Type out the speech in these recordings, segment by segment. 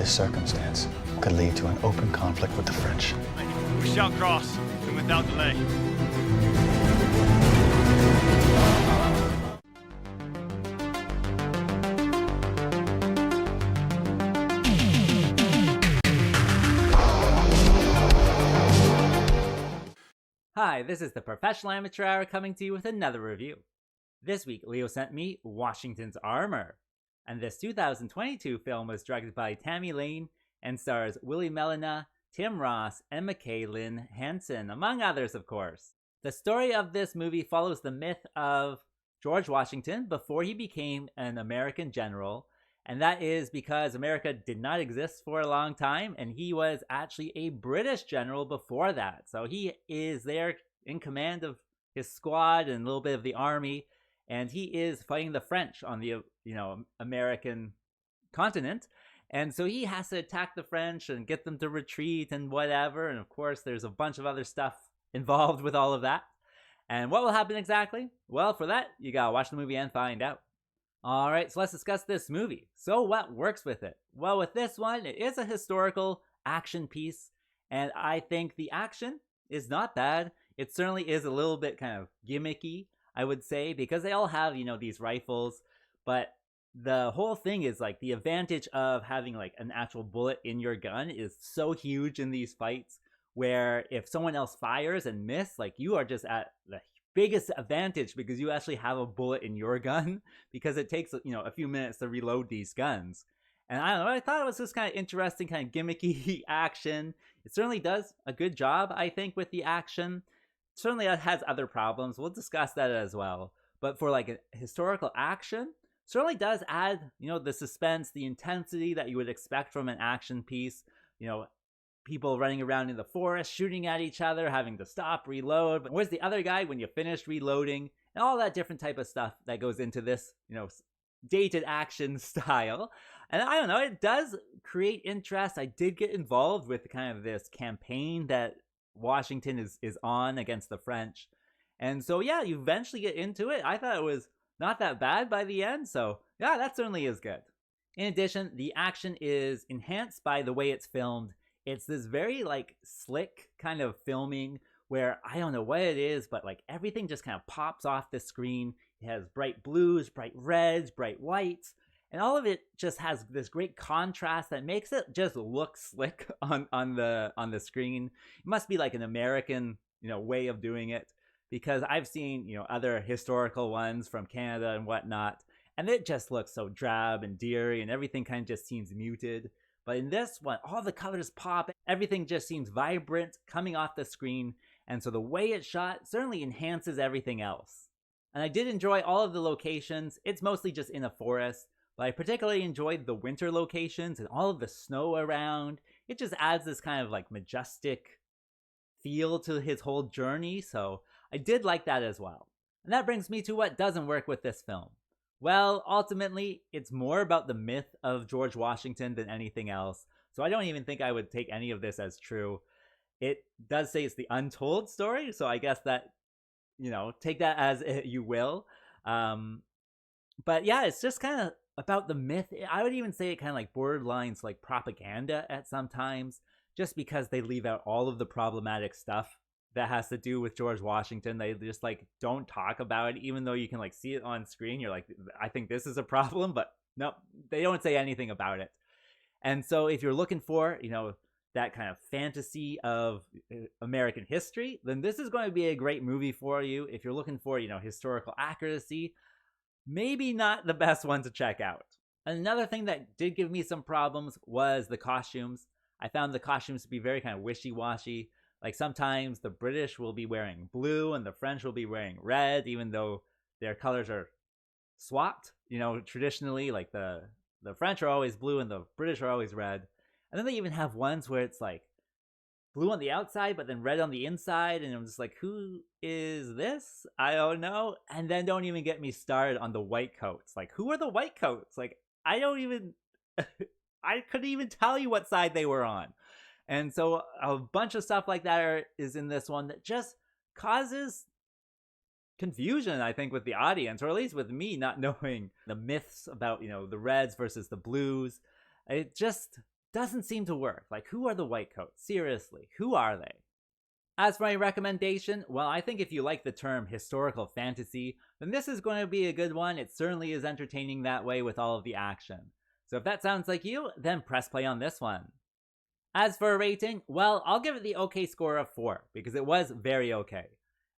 this circumstance could lead to an open conflict with the French. We shall cross, and without delay. Hi, this is the Professional Amateur Hour coming to you with another review. This week, Leo sent me Washington's Armor, and this 2022 film was directed by Tammy Lane and stars Willie Mellina, Tim Ross, and Lynn Hansen, among others, of course. The story of this movie follows the myth of George Washington before he became an American general, and that is because America did not exist for a long time, and he was actually a British general before that. So he is there in command of his squad and a little bit of the army, and he is fighting the French on the American continent. And so he has to attack the French and get them to retreat and whatever. And of course, there's a bunch of other stuff involved with all of that. And what will happen exactly? Well, for that, you gotta watch the movie and find out. Alright, so let's discuss this movie. So what works with it? Well, with this one, it is a historical action piece. And I think the action is not bad. It certainly is a little bit kind of gimmicky, I would say, because they all have, these rifles. But the whole thing is like the advantage of having like an actual bullet in your gun is so huge in these fights, where if someone else fires and miss, like you are just at the biggest advantage because you actually have a bullet in your gun, because it takes a few minutes to reload these guns. And I don't know, I thought it was just kind of interesting, kind of gimmicky action. It certainly does a good job, I think, with the action. Certainly it has other problems. We'll discuss that as well. But for like a historical action, certainly does add, the suspense, the intensity that you would expect from an action piece. People running around in the forest, shooting at each other, having to stop, reload. But where's the other guy when you finish reloading? And all that different type of stuff that goes into this, dated action style. And I don't know, it does create interest. I did get involved with kind of this campaign that Washington is on against the French. And so, yeah, you eventually get into it. I thought it was not that bad by the end. So, yeah, that certainly is good. In addition, the action is enhanced by the way it's filmed. It's this very like slick kind of filming where I don't know what it is, but like everything just kind of pops off the screen. It has bright blues, bright reds, bright whites, and all of it just has this great contrast that makes it just look slick on the screen. It must be like an American, way of doing it, because I've seen, other historical ones from Canada and whatnot, and it just looks so drab and dreary, and everything kind of just seems muted. But in this one, all the colors pop, everything just seems vibrant coming off the screen, and so the way it's shot certainly enhances everything else. And I did enjoy all of the locations. It's mostly just in a forest, but I particularly enjoyed the winter locations and all of the snow around. It just adds this kind of like majestic feel to his whole journey, so I did like that as well. And that brings me to what doesn't work with this film. Well, ultimately, it's more about the myth of George Washington than anything else. So I don't even think I would take any of this as true. It does say it's the untold story, so I guess that, take that as you will. But yeah, it's just kind of about the myth. I would even say it kind of like borderlines like propaganda at some times, just because they leave out all of the problematic stuff that has to do with George Washington. They just like don't talk about it, even though you can like see it on screen. You're like, I think this is a problem, but no, they don't say anything about it. And so if you're looking for, that kind of fantasy of American history, then this is going to be a great movie for you. If you're looking for, historical accuracy, maybe not the best one to check out. Another thing that did give me some problems was the costumes. I found the costumes to be very kind of wishy-washy. Like sometimes the British will be wearing blue and the French will be wearing red, even though their colors are swapped. Traditionally, like the French are always blue and the British are always red. And then they even have ones where it's like blue on the outside, but then red on the inside. And I'm just like, who is this? I don't know. And then don't even get me started on the white coats. Like, who are the white coats? Like, I couldn't even tell you what side they were on. And so a bunch of stuff like that is in this one that just causes confusion, I think, with the audience, or at least with me not knowing the myths about, the reds versus the blues. It just doesn't seem to work. Like, who are the white coats? Seriously, who are they? As for my recommendation, well, I think if you like the term historical fantasy, then this is going to be a good one. It certainly is entertaining that way with all of the action. So if that sounds like you, then press play on this one. As for a rating, well, I'll give it the okay score of 4, because it was very okay.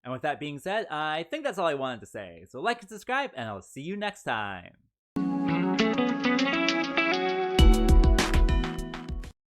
And with that being said, I think that's all I wanted to say. So like and subscribe, and I'll see you next time.